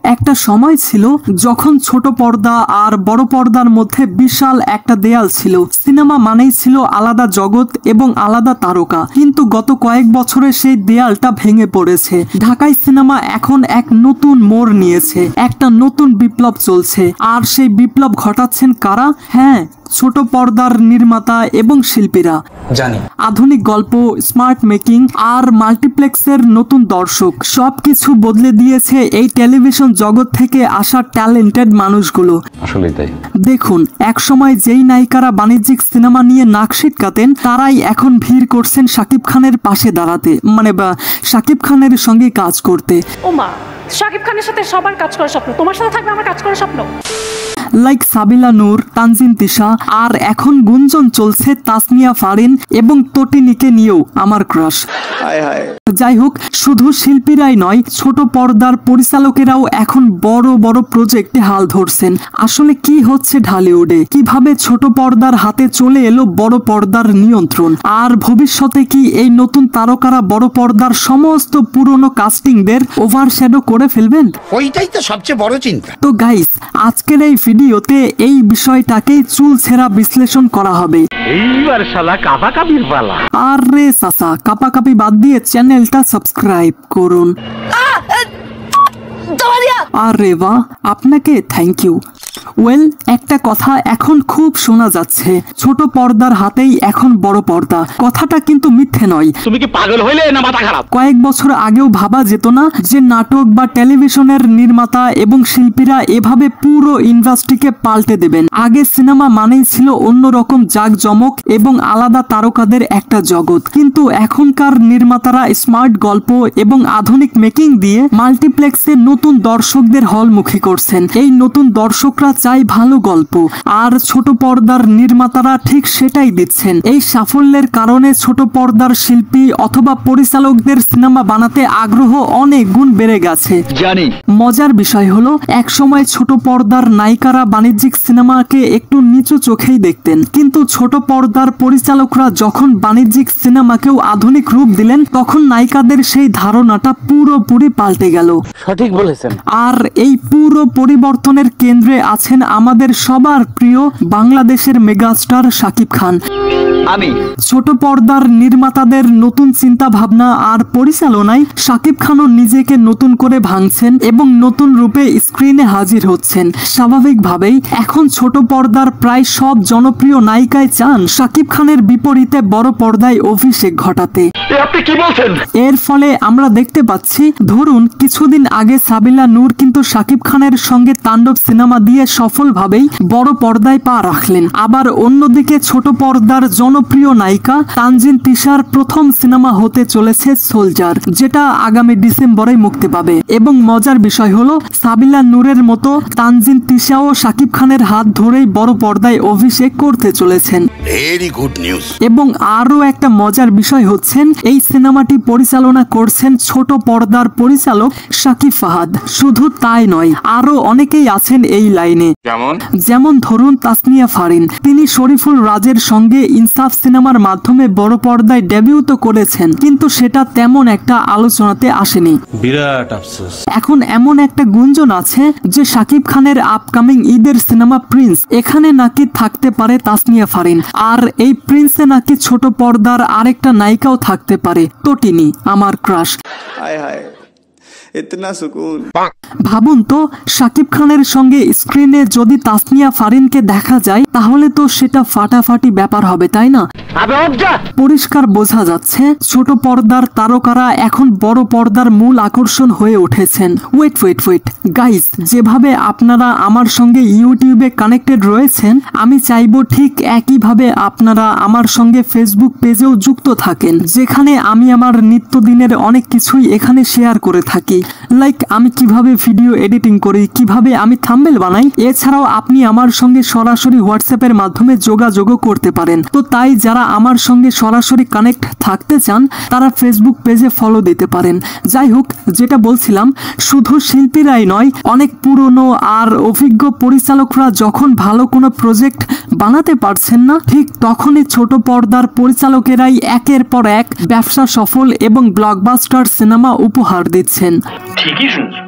একটা সময় ছিল যখন ছোট পর্দা আর বড় পর্দার মধ্যে বিশাল একটা দেয়াল ছিল। সিনেমা মানেই ছিল আলাদা জগৎ এবং আলাদা তারকা, কিন্তু গত কয়েক বছরে সেই দেয়ালটা ভেঙে পড়েছে। ঢাকাই সিনেমা এখন এক নতুন মোড় নিয়েছে, একটা নতুন বিপ্লব চলছে। আর সেই বিপ্লব ঘটাচ্ছেন কারা? হ্যাঁ, ছোট পর্দার নির্মাতা এবং শিল্পীরা। জানি আধুনিক গল্প, স্মার্ট মেকিং আর মাল্টিপ্লেক্সের নতুন দর্শক সবকিছু বদলে দিয়েছে এই টেলিভিশন জগৎ থেকে আসা ট্যালেন্টেড মানুষগুলো। আসলেই তাই। দেখুন, একসময় যেই নায়িকারা বাণিজ্যিক সিনেমা নিয়ে নাক সিটকাতেন, তারাই এখন ভিড় করছেন শাকিব খানের পাশে দাঁড়াতে, বা শাকিব খানের সঙ্গে কাজ করতে। ওমা, শাকিব খানের সাথে সবার কাজ করার স্বপ্ন, তোমার সাথে থাকবে আমার কাজ করার স্বপ্ন। লাইক সাবিলা নূর, তানজিন তিশা, আর এখন গুঞ্জন চলছে তাসনিয়া ফারিন এবং তটিনীকে নিয়েও আমার ক্রাশ। যাই হোক, শুধু শিল্পীরাই নয়, ছোট পর্দার পরিচালকেরাও এখন বড় বড় প্রজেক্টে হাল ধরছেন। আসলে কি হচ্ছে ঢালিউডে? কিভাবে ছোট পর্দার হাতে চলে এলো বড় পর্দার নিয়ন্ত্রণ? আর ভবিষ্যতে কি এই নতুন তারকারা বড় পর্দার সমস্ত পুরনো কাস্টিংদের ওভারশ্যাডো করে ফেলবেন? ওইটাই তো সবচেয়ে বড় চিন্তা। তো গাইস, আজকের এই ভিডিওতে এই বিষয়টাকেই চুলছেরা বিশ্লেষণ করা হবে। এইবার শালা কাপাকাপির পালা। আরে চাচা, কাপাকাপি বাদ দিয়ে চ্যানেলটা সাবস্ক্রাইব করুন। আরে বাহ, আপনাকে থ্যাংক ইউ। ওয়েল, একটা কথা এখন খুব শোনা যাচ্ছে, ছোট পর্দার হাতেই এখন বড় পর্দা। কথাটা কিন্তু মিথ্যে নয়। তুমি কি পাগল হইলে না মাথা খারাপ? কয়েক বছর আগেও ভাবা যেত না যে নাটক বা টেলিভিশনের নির্মাতা এবং শিল্পীরা এভাবে পুরো ইন্ডাস্ট্রিকে পাল্টে দেবেন। আগে সিনেমা মানেই ছিল অন্যরকম জাঁকজমক এবং আলাদা তারকাদের একটা জগৎ, কিন্তু এখনকার নির্মাতারা স্মার্ট গল্প এবং আধুনিক মেকিং দিয়ে মাল্টিপ্লেক্সে নতুন দর্শকদের হলমুখী করছেন। এই নতুন দর্শকরা চাই ভালো গল্প, আর ছোট পর্দার নির্মাতারা ঠিক সেটাই দিচ্ছেন। এই সাফল্যের কারণে ছোট পর্দার শিল্পী অথবা পরিচালকদের সিনেমা বানাতে আগ্রহ অনেক গুণ বেড়ে গেছে। জানি। মজার বিষয় হলো, একসময় ছোট পর্দার নায়িকারা বাণিজ্যিক সিনেমাকে একটু নিচু চোখেই দেখতেন, কিন্তু ছোট পর্দার পরিচালকরা যখন বাণিজ্যিক সিনেমাকেও আধুনিক রূপ দিলেন, তখন নায়িকাদের সেই ধারণাটা পুরোপুরি পাল্টে গেল। সঠিক বলেছেন। আর এই পুরো পরিবর্তনের কেন্দ্রে আছেন আমাদের সবার প্রিয় বাংলাদেশের মেগাস্টার শাকিব খান। আমি ছোট পর্দার নির্মাতাদের নতুন চিন্তা ভাবনা আর পরিচালনায় শাকিব খানও নিজেকে নতুন করে ভাঙছেন এবং নতুন রূপে স্ক্রিনে হাজির হচ্ছেন। স্বাভাবিকভাবেই এখন ছোট পর্দার প্রায় সব জনপ্রিয় নায়িকাই চান শাকিব খানের বিপরীতে বড় পর্দায় অভিষেক ঘটাতে। আপনি কি বলছেন? এর ফলে আমরা দেখতে পাচ্ছি, ধরুন কিছুদিন আগে সাবিলা নূর কিন্তু শাকিব খানের সঙ্গে তাণ্ডব সিনেমা দিয়ে সফলভাবেই বড় পর্দায় পা রাখলেন। আবার অন্যদিকে ছোট পর্দার জনপ্রিয় নায়িকা তানজিন তিশার প্রথম সিনেমা হতে চলেছে সোলজার, যেটা আগামী ডিসেম্বরে মুক্তি পাবে। এবং মজার বিষয় হলো, সাবিলা নূরের মতো তানজিন তিশাও শাকিব খানের হাত ধরেই বড় পর্দায় অভিষেক করতে চলেছেন। Very good news. এবং আরো একটা মজার বিষয় হচ্ছেন, এই সিনেমাটি পরিচালনা করছেন ছোট পর্দার পরিচালক শাকিব ফাহাদ। শুধু তাই নয়, আরো অনেকেই আছেন এই লাইনে। যেমন ধরুন তাসনিয়া ফারিন, তিনি শরীফুল রাজের সঙ্গে ইনসাফ সিনেমার মাধ্যমে বড় পর্দায় ডেবিউ তো করেছেন, কিন্তু সেটা তেমন একটা আলোচনাতে আসেনি। বিরাট আফসোস। এখন এমন একটা গুঞ্জন আছে যে শাকিব খানের আপকামিং ঈদের সিনেমা প্রিন্স, এখানে নাকি থাকতে পারে তাসনিয়া ফারিন, আর এই প্রিন্সে নাকি ছোট পর্দার আরেকটা নায়িকাও থাকতে পারে, তটিনী, আমার ক্রাশ। हाय हाय इतना सुकून। ভাবুন তো, শাকিব খানের সঙ্গে স্ক্রিনে যদি তাসনিয়া ফারিনকে দেখা যায়, তাহলে তো সেটা ফাটাফাটি ব্যাপার হবে, তাই না? পরিষ্কার বোঝা যাচ্ছে ছোট পর্দার তারকারা এখন বড় পর্দার মূল আকর্ষণ হয়ে উঠেছেন। ওয়েট গাইস, যেভাবে আপনারা আমার সঙ্গে ইউটিউবে কানেক্টেড রয়েছেন, আমি চাইবো ঠিক একইভাবে আপনারা আমার সঙ্গে ফেসবুক পেজেও যুক্ত থাকেন, যেখানে আমি আমার নিত্যদিনের অনেক কিছুই এখানে শেয়ার করে থাকি। লাইক আমি কিভাবে ভিডিও এডিটিং করি, কিভাবে আমি থাম্বনেল বানাই। এছাড়াও আপনি আমার সঙ্গে সরাসরি হোয়াটসঅ্যাপের মাধ্যমে যোগাযোগও করতে পারেন। তো তাই যারা আমার সঙ্গে সরাসরি কানেক্ট থাকতে চান, তারা ফেসবুক পেজে ফলো দিতে পারেন। যাই হোক, যেটা বলছিলাম, শুধু শিল্পীরাই নয়, অনেক পুরনো আর অভিজ্ঞ পরিচালকরা যখন ভালো কোনো প্রজেক্ট বানাতে পারছেন না, ঠিক তখনই ছোট পর্দার পরিচালকেরাই একের পর এক ব্যবসা সফল এবং ব্লকবাস্টার সিনেমা উপহার দিচ্ছেন। ঠিকই শুনছো।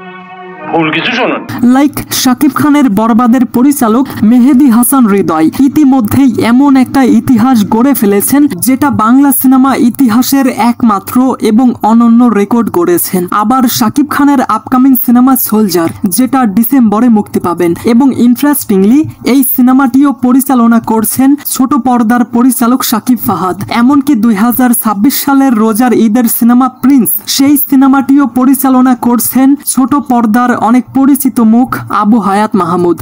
লাইক শাকিব খানের বরবাদের পরিচালক মেহেদী হাসান হৃদয় ইতিমধ্যেই এমন একটা ইতিহাস গড়ে ফেলেছেন যেটা বাংলা সিনেমা ইতিহাসের একমাত্র এবং অনন্য রেকর্ড গড়েছেন। আবার শাকিব খানের আপকামিং সিনেমা সোলজার যেটা ডিসেম্বরে মুক্তি পাবেন এবং ইন্টারেস্টিংলি এই সিনেমাটিও পরিচালনা করছেন ছোট পর্দার পরিচালক শাকিব ফাহাদ। এমনকি 2026 সালের রোজার ঈদের সিনেমা প্রিন্স সেই সিনেমাটিও পরিচালনা করছেন ছোট পর্দার অনেক পরিচিত মুখ আবু হায়াত মাহমুদ।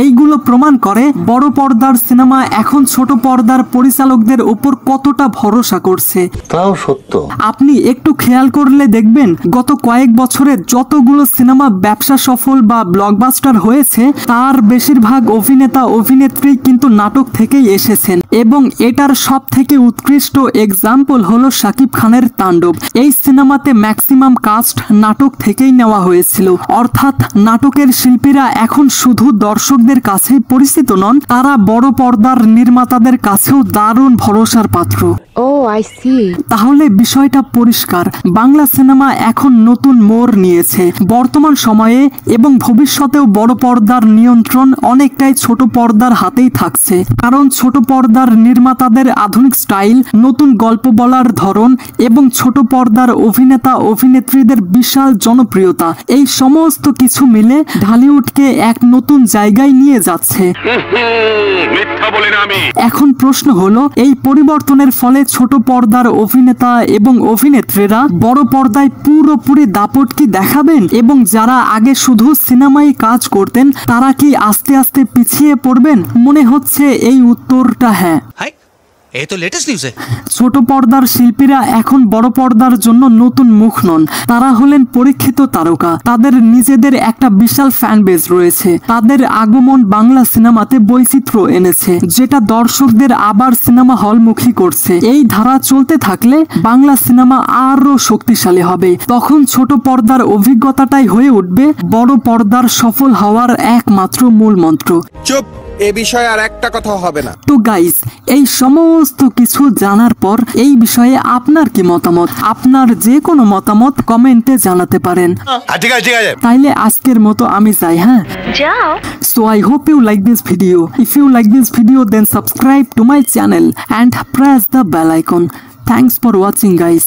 এইগুলো প্রমাণ করে বড় পর্দার সিনেমা এখন ছোট পর্দার পরিচালকদের উপর কতটা ভরসা করছে। তাও সত্য। আপনি একটু খেয়াল করলে দেখবেন গত কয়েক বছরে যতগুলো সিনেমা ব্যবসা সফল বা ব্লকবাস্টার হয়েছে তার বেশিরভাগ অভিনেতা অভিনেত্রী কিন্তু নাটক থেকেই এসেছেন এবং এটার সব থেকে উৎকৃষ্ট এক্সাম্পল হলো শাকিব খানের তাণ্ডব। এই সিনেমাতে ম্যাক্সিমাম কাস্ট নাটক থেকেই নেওয়া হয়েছিল, অর্থাৎ নাটকের শিল্পীরা এখন শুধু দর্শকদের কাছেই পরিচিত নন, তারা বড় পর্দার নির্মাতাদের কাছেও দারুণ ভরসার পাত্র। তাহলে বিষয়টা পরিষ্কার, বাংলা সিনেমা এখন নতুন মোড় নিয়েছে। বর্তমান সময়ে এবং ভবিষ্যতেও বড় পর্দার নিয়ন্ত্রণ অনেকটাই ছোট পর্দার হাতেই থাকছে, কারণ ছোট পর্দার নির্মাতাদের আধুনিক স্টাইল, নতুন গল্প বলার ধরন এবং ছোট পর্দার অভিনেতা অভিনেত্রীদের বিশাল জনপ্রিয়তা, এই সমস্ত কিছু মিলে ঢালিউডকে এক নতুন জায়গায় নিয়ে যাচ্ছে। এখন প্রশ্ন হলো, এই পরিবর্তনের ফলে ছোট পর্দার অভিনেতা এবং অভিনেত্রীরা বড় পর্দায় পুরোপুরি দাপট কি দেখাবেন এবং যারা আগে শুধু সিনেমায় কাজ করতেন তারা কি আস্তে আস্তে পিছিয়ে পড়বেন? মনে হচ্ছে এই উত্তরটা হ্যাঁ। এই তো লেটেস্ট নিউজ। ছোট পর্দার শিল্পীরা এখন বড় পর্দার জন্য নতুন মুখ নন, তারা হলেন পরীক্ষিত তারকা। তাদের নিজেদের একটা বিশাল ফ্যান বেজ রয়েছে। তাদের আগমন বাংলা সিনেমাতে বৈচিত্র্য এনেছে, যেটা দর্শকদের আবার সিনেমা হলমুখী করছে। এই ধারা চলতে থাকলে বাংলা সিনেমা আরো শক্তিশালী হবে। তখন ছোট পর্দার অভিজ্ঞতাটাই হয়ে উঠবে বড় পর্দার সফল হওয়ার একমাত্র মূল মন্ত্র। চুপ, এ বিষয়ে আর একটা কথা হবে না। তো গাইস, এই সমস্ত কিছু জানার পর এই বিষয়ে আপনার কি মতামত? আপনার যে কোনো মতামত কমেন্টে জানাতে পারেন। ঠিক আছে। তাইলে আজকের মতো আমি যাই। হ্যাঁ, যাও। So I hope you like this video. If you like this video, then subscribe to my channel and press the bell icon. Thanks for watching, guys.